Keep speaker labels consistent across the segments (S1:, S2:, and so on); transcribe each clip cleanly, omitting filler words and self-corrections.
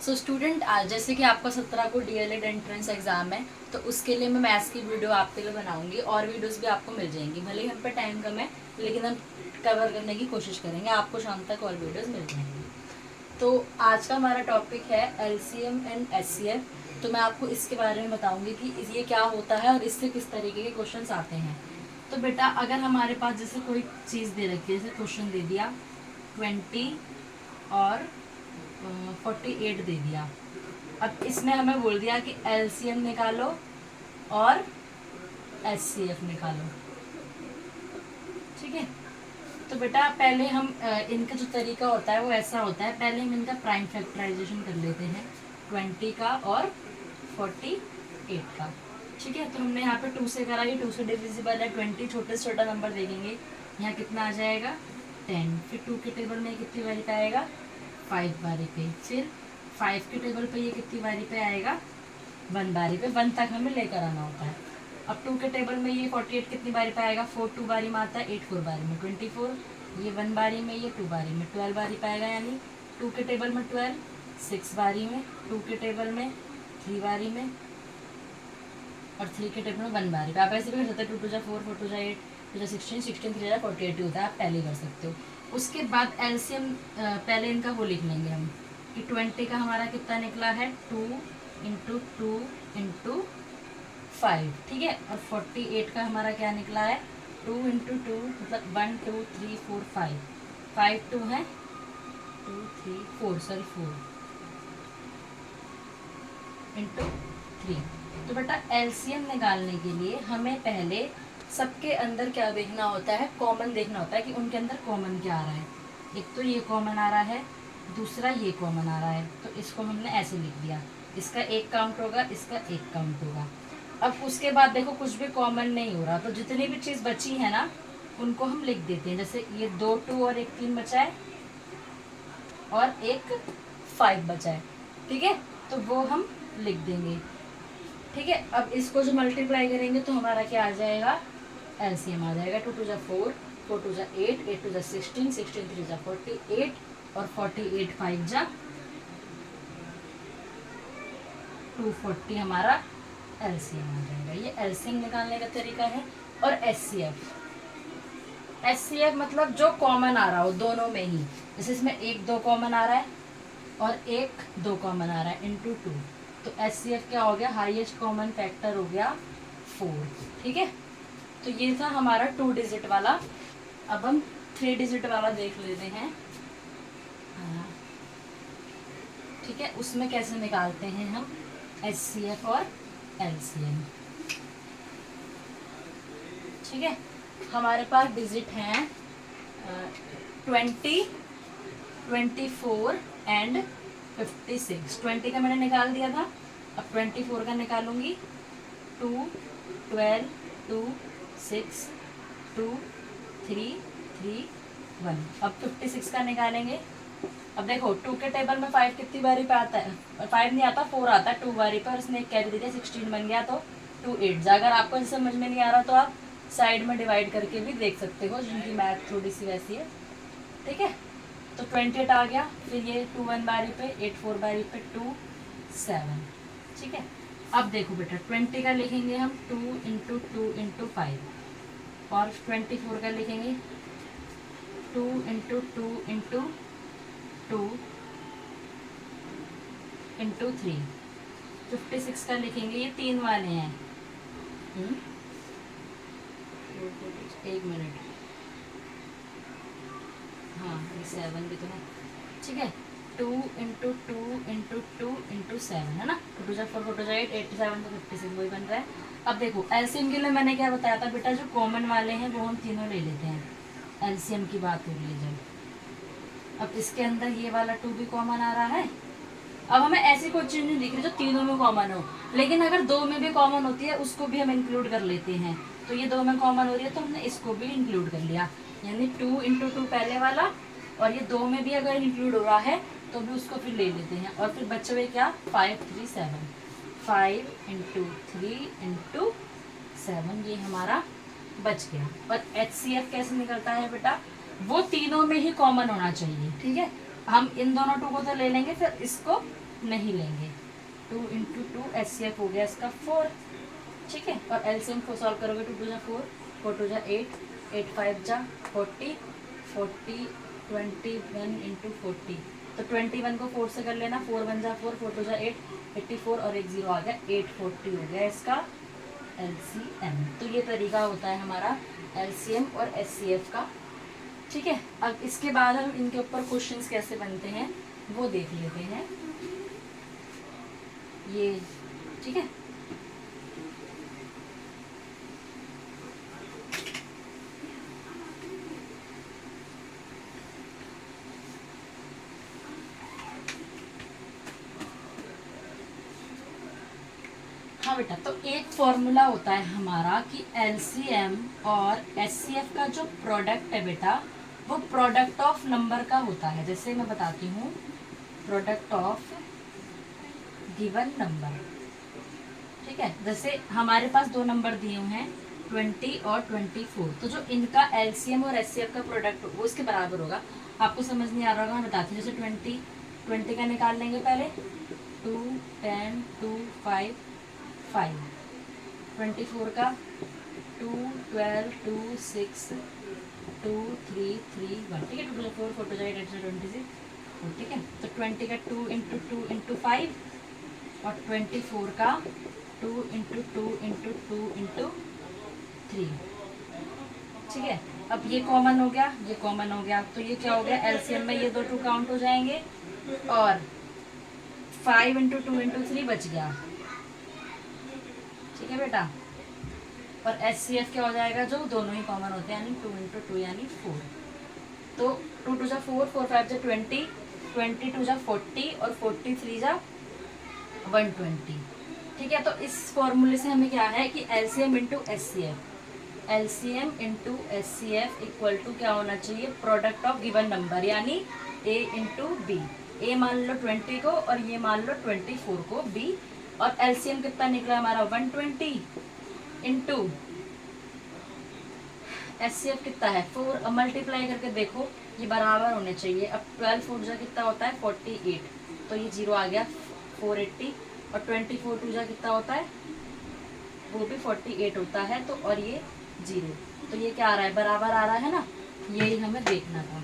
S1: So student, आज जैसे कि आपका 17 को डीएलएड एंट्रेंस एग्जाम है, तो उसके लिए मैं मैथ्स की वीडियो आपके लिए बनाऊंगी और वीडियोस भी आपको मिल जाएंगी। भले ही हम पे टाइम कम है, लेकिन हम कवर करने की कोशिश करेंगे, आपको शाम तक और वीडियोस मिल जाएंगी। तो आज का हमारा टॉपिक है एलसीएम एंड एचसीएफ। तो मैं आपको इसके बारे में बताऊंगी कि ये क्या होता है और इससे किस तरीके के क्वेश्चंस आते हैं। तो बेटा, अगर हमारे पास जैसे कोई चीज़ दे रखी है, जैसे क्वेश्चन दे दिया 20 और 48 दे दिया। अब इसमें हमें बोल दिया कि एलसीएम निकालो और एचसीएफ निकालो। ठीक है, तो बेटा पहले हम इनका जो तरीका होता है वो ऐसा होता है, पहले हम इनका प्राइम फैक्टराइजेशन कर लेते हैं 20 का और 48 का। ठीक है, तो हमने यहाँ पे 2 से करा, ये 2 से डिविजिबल है। 20 छोटे से छोटा नंबर देखेंगे, यहाँ कितना आ जाएगा 10। फिर 2 के टेबल में कितनी बारी पे आएगा 5 बारी पे। फिर 5 के टेबल पे ये कितनी बारी पे आएगा 1 बारी पे। 1 तक हमें लेकर आना होता है। अब 2 के टेबल में ये 48 कितनी बारी पे आएगा 4 2 बारी में आता है, 8 4 बारी में 24। ये 1 बारी में, ये 2 बारी में 12 बारी पे आएगा, यानी 2 के टेबल में 12 6 बारी में, 2 के टेबल में 3 बारी में और 3 के टेबल में 1 बारी पे। आप ऐसे भी कर सकते हैं 2 2 जा 4 4 2 जा 8 2 जा 16 16 3 जा 48 होता है, आप पहले कर सकते हो। उसके बाद एलसीएम पहले इनका वो लिख लेंगे हम कि 20 का हमारा कितना निकला है 2 इंटू 2 इंटू 5। ठीक है, और 48 का हमारा क्या निकला है 2 इंटू 2, मतलब 1 2 3 4 5 5 2 है 2 3 4 सॉरी 4 इंटू 3। तो बेटा एलसीएम निकालने के लिए हमें पहले सबके अंदर क्या देखना होता है, कॉमन देखना होता है कि उनके अंदर कॉमन क्या आ रहा है। एक तो ये कॉमन आ रहा है, दूसरा ये कॉमन आ रहा है, तो इसको हमने ऐसे लिख दिया। इसका एक काउंट होगा, इसका एक काउंट होगा। अब उसके बाद देखो कुछ भी कॉमन नहीं हो रहा, तो जितनी भी चीज़ बची है ना उनको हम लिख देते हैं। जैसे ये 2 2 और एक 3 बचा है और एक 5 बचा है। ठीक है, तो वो हम लिख देंगे। ठीक है, अब इसको जो मल्टीप्लाई करेंगे तो हमारा क्या आ जाएगा एलसीएम आ जाएगा। 2 2 जा 4 4 2 जा 8 8 2 जा 16 16 3 जा 48 और 48 5 जा 240 हमारा एलसीएम आ जाएगा। ये एलसीएम निकालने का तरीका है। और एचसीएफ, एचसीएफ मतलब जो कॉमन आ रहा हो दोनों में ही। जैसे इसमें 1 2 कॉमन आ रहा है और 1 2 कॉमन आ रहा है इंटू 2, तो एचसीएफ क्या हो गया, हाईएस्ट कॉमन फैक्टर हो गया 4। ठीक है, तो ये था हमारा 2 डिजिट वाला। अब हम 3 डिजिट वाला देख लेते हैं। ठीक है, उसमें कैसे निकालते हैं हम एचसीएफ और एलसीएम। ठीक है, हमारे पास डिजिट हैं 20 24 एंड 56। 20 का मैंने निकाल दिया था, अब 24 का निकालूंगी। 2 12 2 6 2 3 3 1। अब 56 का निकालेंगे। अब देखो 2 के टेबल में 5 कितनी बारी पे आता है, 5 नहीं आता 4 आता है 2 बारी पे, और इसने एक कैरी दे दिया 16 बन गया, तो 2 8। अगर आपको इसे समझ में नहीं आ रहा तो आप साइड में डिवाइड करके भी देख सकते हो, जिनकी मैथ थोड़ी सी वैसी है। ठीक है, तो 28 आ गया। फिर ये 2 1 बारी पे, 8 4 बारी पे 2 7। ठीक है, अब देखो बेटा 20 का लिखेंगे हम 2 इंटू 2 इंटू 5 और 24 का लिखेंगे 2 इंटू 2 इंटू 2 इंटू 3। 56 का लिखेंगे, ये 3 वाले हैं। एक मिनट, हाँ ये 7 भी तो है। ठीक है, 2 इंटू 2 इंटू 2 इंटू 7 है ना, 2 2 जा 4 4 2 जा 8 8 7 तो 56 वही बन रहा है। अब देखो एलसीएम के लिए मैंने क्या बताया था बेटा, जो कॉमन वाले हैं वो हम तीनों ले लेते हैं। एलसीएम की बात हो रही है जब, अब इसके अंदर ये वाला 2 भी कॉमन आ रहा है। अब हमें ऐसी कोई चीज़ नहीं दिख रही जो तीनों में कॉमन हो, लेकिन अगर 2 में भी कॉमन होती है उसको भी हम इंक्लूड कर लेते हैं। तो ये 2 में कॉमन हो रही है तो हमने इसको भी इंक्लूड कर लिया, यानी 2 इंटू 2 पहले वाला, और ये 2 में भी अगर इंक्लूड हो रहा है तो भी उसको फिर ले लेते हैं। और फिर बच्चे हुए क्या 5 3 7, 5 इंटू 3 इंटू 7, ये हमारा बच गया। और एचसीएफ कैसे निकलता है बेटा, वो तीनों में ही कॉमन होना चाहिए। ठीक है, हम इन दोनों 2 को तो ले लेंगे, फिर इसको नहीं लेंगे। 2 इंटू टू HCF हो गया इसका 4, ठीक है। और एलसीएम को सॉल्व करोगे, 2 2 जा 4, 4 2 जा 8, 8 5 जा 40, 40 21 इंटू 40, तो 21 को 4 से कर लेना, 4 1 जा 4, 4 2 जा 8, 84 और एक जीरो आ गया, 840 हो गया इसका एलसीएम। तो ये तरीका होता है हमारा एलसीएम और एचसीएफ का, ठीक है। अब इसके बाद हम इनके ऊपर क्वेश्चंस कैसे बनते हैं वो देख लेते हैं, ये ठीक है। हाँ बेटा, तो एक फॉर्मूला होता है हमारा कि एलसीएम और एचसीएफ का जो प्रोडक्ट है बेटा, वो प्रोडक्ट ऑफ नंबर का होता है। जैसे मैं बताती हूँ, प्रोडक्ट ऑफ गिवन नंबर, ठीक है। जैसे हमारे पास दो नंबर दिए हुए हैं 20 और 24, तो जो इनका एलसीएम और एचसीएफ का प्रोडक्ट वो इसके बराबर होगा। आपको समझ नहीं आ रहा होगा, मैं बताती हूँ। जैसे 20 का निकाल लेंगे पहले, 2 10 2 5 5, 24 का 2 12 2 6 2 3 3 1, ठीक है। 2 4 4 2 8 8 26, ठीक है। तो 20 का 2 इंटू 5 और 24 का 2 इंटू 2 इंटू 3, ठीक है। अब ये कॉमन हो गया, ये कॉमन हो गया, तो ये क्या हो गया, एलसीएम में ये दो 2 काउंट हो जाएंगे और 5 इंटू 2 इंटू 3 बच गया, ठीक है बेटा। और एचसीएफ क्या हो जाएगा, जो दोनों ही कॉमन होते हैं, यानी 2 इंटू 2 यानी 4। तो 2 2 जा 4, 4 5 जा 20, 22 जा 40 और 43 जा 120, ठीक है। तो इस फॉर्मूले से हमें क्या है कि LCM into HCF, LCM into HCF equal to क्या होना चाहिए, प्रोडक्ट ऑफ गिवन नंबर, यानी ए इंटू बी। ए मान लो 20 को और ये मान लो 24 को, बी। और एलसीएम कितना निकला हमारा 120 इंटू एचसीएफ कितना है 4। अब मल्टीप्लाई करके देखो, ये बराबर होने चाहिए। अब 12 4 जा कितना होता है 48, तो ये जीरो आ गया 480। और 24 2 जा कितना होता है, वो भी 48 होता है, तो और ये जीरो, तो ये क्या आ रहा है, बराबर आ रहा है ना। यही हमें देखना था,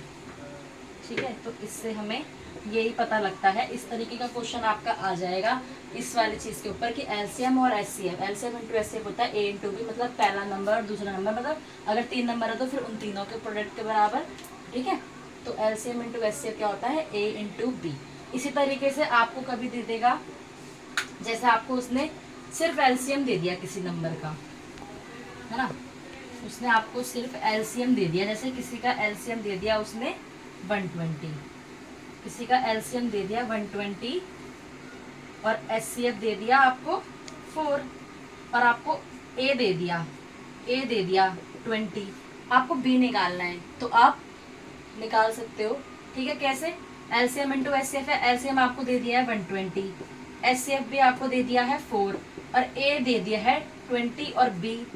S1: ठीक है। तो इससे हमें यही पता लगता है। इस तरीके का क्वेश्चन आपका आ जाएगा इस वाली चीज के ऊपर कि एलसीएम और एचसीएफ, एलसीएम इंटू एचसीएफ होता है ए इंटू बी, मतलब पहला नंबर और दूसरा नंबर, मतलब अगर 3 नंबर है तो फिर उन तीनों के प्रोडक्ट के बराबर, ठीक है। तो एलसीएम इंटू एचसीएफ क्या होता है, ए इंटू बी। इसी तरीके से आपको कभी दे देगा, जैसे आपको उसने सिर्फ एलसीएम दे दिया किसी नंबर का, है ना, उसने आपको सिर्फ एलसीएम दे दिया। जैसे किसी का एलसीएम दे दिया उसने 120, किसी का एलसीएम दे दिया 120 और एचसीएफ दे दिया आपको 4, और आपको ए दे दिया 20, आपको बी निकालना है, तो आप निकाल सकते हो, ठीक है। कैसे, एलसीएम इंटू एचसीएफ है, एलसीएम आपको दे दिया है 120, एचसीएफ भी आपको दे दिया है 4 और ए दे दिया है 20 और बी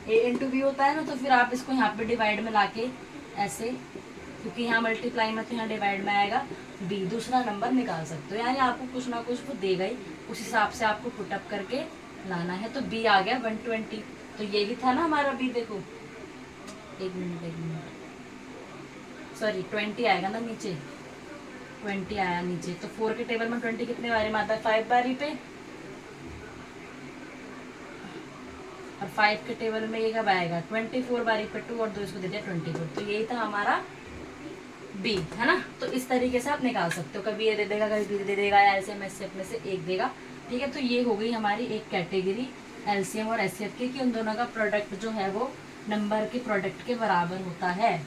S1: ए इंटू बी होता है ना, तो फिर आप इसको यहाँ पे डिवाइड में लाके ऐसे, क्योंकि यहाँ मल्टीप्लाई में तो यहाँ डिवाइड में आएगा बी, दूसरा नंबर निकाल सकते हो। यानी आपको कुछ ना कुछ वो देगा ही, उस हिसाब से आपको पुटअप करके लाना है। तो बी आ गया 120, तो ये भी था ना हमारा बी। देखो एक मिनट, सॉरी 20 आएगा ना नीचे, 20 आया नीचे, तो 4 के टेबल में 20 कितने बारी में आता है, 5 बारी पे, और 5 के टेबल में ये कब आएगा 24 बारी पे, 2 और 2 इसको दे दिया 24। तो यही था हमारा बी, है ना। तो इस तरीके से आप निकाल सकते हो, कभी ये दे देगा कभी बी दे देगा, या एलसीएम एचसीएफ में से एक देगा, ठीक है। तो ये हो गई हमारी एक कैटेगरी एलसीएम और एचसीएफ की, कि उन दोनों का प्रोडक्ट जो है वो नंबर के प्रोडक्ट के बराबर होता है।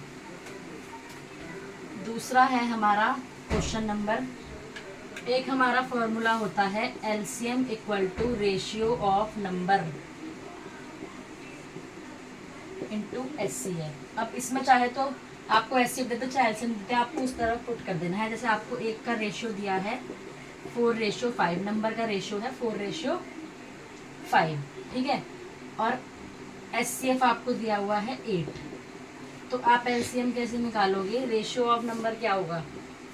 S1: दूसरा है हमारा क्वेश्चन नंबर, एक हमारा फॉर्मूला होता है LCM equal to ratio of number into HCF. अब इसमें चाहे तो आपको एचसीएफ देते चाहे एलसीएम देते, आपको उस तरह पुट कर देना है। जैसे आपको एक का रेशियो दिया है 4:5, नंबर का रेशियो है 4:5, ठीक है। और एचसीएफ आपको दिया हुआ है 8, तो आप एलसीएम कैसे निकालोगे, रेशियो ऑफ नंबर क्या होगा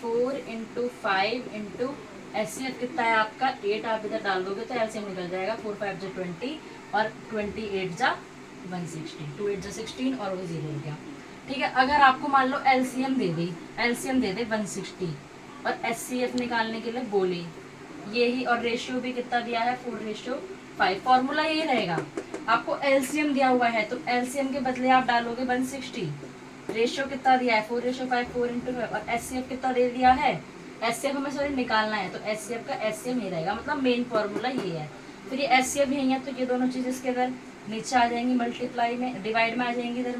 S1: 4 इंटू 5 इंटू HCF कितना है आपका 8, आप इधर डाल दोगे तो LCM निकल जाएगा 4 5 जा 20 और 28 जा 116, 2 8 जा 16 और वो 0 हो गया। ठीक है, अगर आपको मान लो LCM दे दी, LCM दे दे 160 और HCF निकालने के लिए बोले यही, और रेशियो भी कितना दिया है 4:5, फॉर्मूला यही रहेगा। आपको LCM दिया हुआ है तो LCM के बदले आप डालोगे 160, रेशियो कितना दिया है 4:5, 4 × 5 और HCF कितना दे दिया है, HCF हमें सॉरी निकालना है तो HCF का HCM ही रहेगा, मतलब मेन फॉर्मूला ये है। फिर ये HCF यही है तो ये दोनों चीज़ इसके इधर नीचे आ जाएंगी, मल्टीप्लाई में डिवाइड में आ जाएंगी, इधर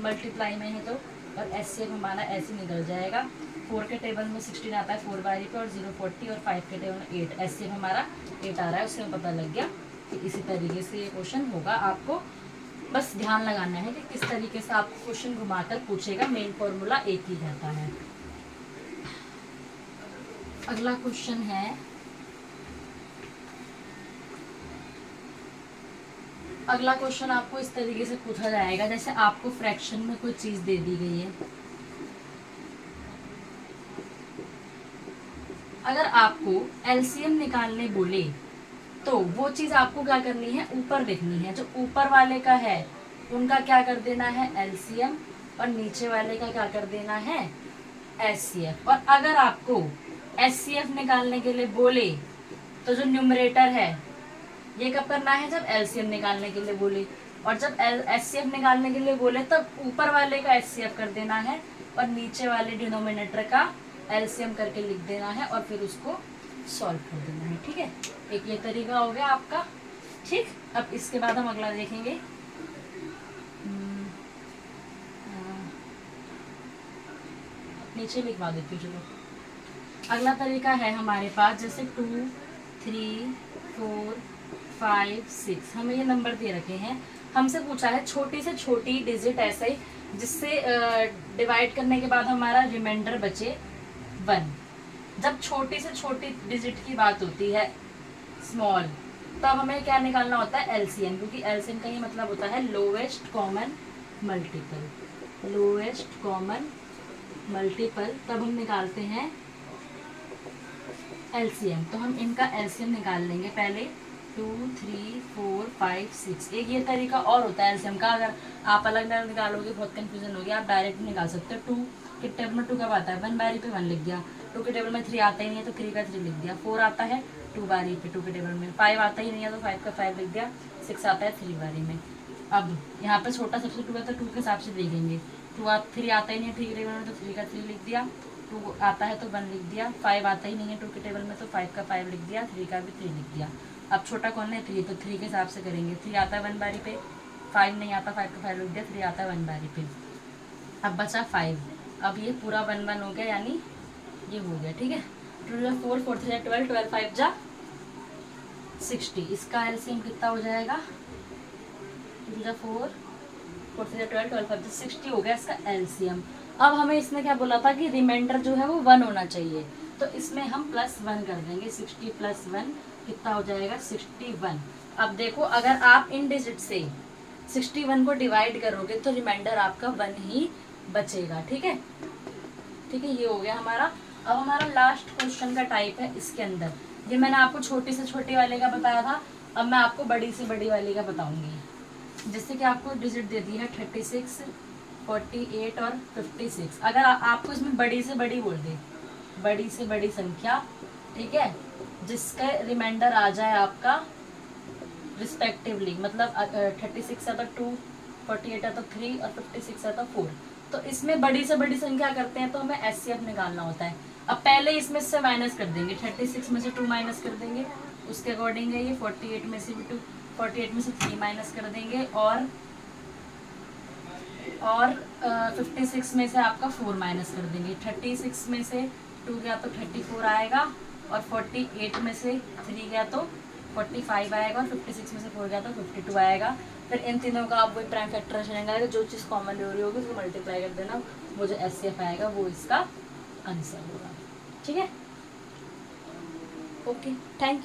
S1: मल्टीप्लाई में है तो, और HCF हमारा ऐसे निकल जाएगा। 4 के टेबल में 16 आता है 4 बारी पे और 0 40 और 5 के टेबल में 8, HCF हमारा 8 आ रहा है, उसमें पता लग गया कि इसी तरीके से ये क्वेश्चन होगा। आपको बस ध्यान लगाना है कि किस तरीके से आपको क्वेश्चन घुमाकर पूछेगा, मेन फॉर्मूला एक ही रहता है। अगला क्वेश्चन है, अगला क्वेश्चन आपको इस तरीके से पूछा जाएगा, जैसे आपको फ्रैक्शन में कोई चीज दे दी गई है, अगर आपको LCM निकालने बोले तो वो चीज आपको क्या करनी है, ऊपर देखनी है, जो ऊपर वाले का है उनका क्या कर देना है LCM और नीचे वाले का क्या कर देना है HCF। और अगर आपको HCF निकालने के लिए बोले तो जो न्यूमरेटर है ये कब करना है, जब LCM निकालने के लिए बोले, और जब HCF निकालने के लिए बोले तब ऊपर वाले का HCF कर देना है और नीचे वाले डिनोमिनेटर का LCM करके लिख देना है और फिर उसको सॉल्व कर देना है। ठीक है, एक ये तरीका हो गया आपका। ठीक, अब इसके बाद हम अगला देखेंगे। नीचे लिखवा देती हूँ, चलो। अगला तरीका है हमारे पास, जैसे 2 3 4 5 6 हमें ये नंबर दे रखे हैं, हमसे पूछा है छोटी से छोटी डिजिट ऐसे ही जिससे डिवाइड करने के बाद हमारा रिमाइंडर बचे 1। जब छोटी से छोटी डिजिट की बात होती है स्मॉल, तब हमें क्या निकालना होता है LCM, क्योंकि LCM का ये मतलब होता है lowest common multiple, lowest common multiple, तब हम निकालते हैं LCM। तो हम इनका LCM निकाल लेंगे पहले, 2 3 4 5 6। एक ये तरीका और होता है LCM का, अगर आप अलग अलग निकालोगे बहुत कंफ्यूजन होगी, आप डायरेक्ट निकाल सकते हो। 2 के टेबल में 2 कब आता है, 1 बारी पे 1 लिख दिया, 2 के टेबल में 3 आता ही नहीं है तो 3 का 3 लिख दिया, 4 आता है 2 बारी पे 2 के टेबल में, 5 आता ही नहीं है तो 5 का 5 लिख दिया, 6 आता है 3 बारी में। अब यहाँ पे छोटा सबसे 2 है तो 2 के हिसाब से देखेंगे, 3 आता ही नहीं है 3 के टेबल में तो 3 का 3 लिख दिया, 2 आता है तो 1 लिख दिया, 5 आता ही नहीं है 2 के टेबल में तो 5 का 5 लिख दिया, 3 का भी 3 लिख दिया। अब छोटा कौन है 3, तो 3 के हिसाब से करेंगे, 3 आता है 1 बारी पे, 5 नहीं आता, 5 का 5 लिख दिया, 3 आता है 1 बारी पे। अब बचा 5, अब ये पूरा 1 1 हो गया, यानी ये हो गया। ठीक है, 2 जा 4 4 3 जा 12 12 5 जा 60, इसका LCM कितना हो जाएगा, 2 जा 4 4 3 जा 12 12 5 जा 60 हो गया इसका LCM। अब हमें इसने क्या बोला था कि रिमाइंडर जो है वो 1 होना चाहिए, तो इसमें हम +1 कर देंगे, 60 + 1 कितना हो जाएगा 61। अब देखो, अगर आप इन डिजिट से 61 को डिवाइड करोगे तो रिमाइंडर आपका 1 ही बचेगा। ठीक है, ठीक है, ये हो गया हमारा। अब हमारा लास्ट क्वेश्चन का टाइप है इसके अंदर, ये मैंने आपको छोटी से छोटी वाले का बताया था, अब मैं आपको बड़ी से बड़ी वाली का बताऊंगी। जैसे कि आपको डिजिट दे दी है 36 48 और 56, अगर आपको इसमें बड़ी से बड़ी बोल दे, बड़ी से बड़ी संख्या, ठीक है, जिसका रिमाइंडर आ जाए आपका रिस्पेक्टिवली, मतलब 36 है तो 2, 48 है तो 3 और 56 है तो 4, तो इसमें बड़ी से बड़ी संख्या करते हैं तो हमें HCF निकालना होता है। अब पहले इसमें से माइनस कर देंगे, 36 में से 2 माइनस कर देंगे, उसके अकॉर्डिंग है ये 48 में से भी 2, 48 में से 3 माइनस कर देंगे, और 56 में से आपका 4 माइनस कर देंगे। 36 में से 2 गया तो 34 आएगा, और 48 में से 3 गया तो 45 आएगा, और 56 में से 4 गया तो 52 आएगा। फिर इन तीनों का आप वही प्राइम फैक्टराइजेशन आएगा, जो चीज़ कॉमन हो रही होगी उसको मल्टीप्लाई कर देना, वो जो HCF आएगा वो इसका आंसर होगा। ठीक है, ओके, थैंक यू।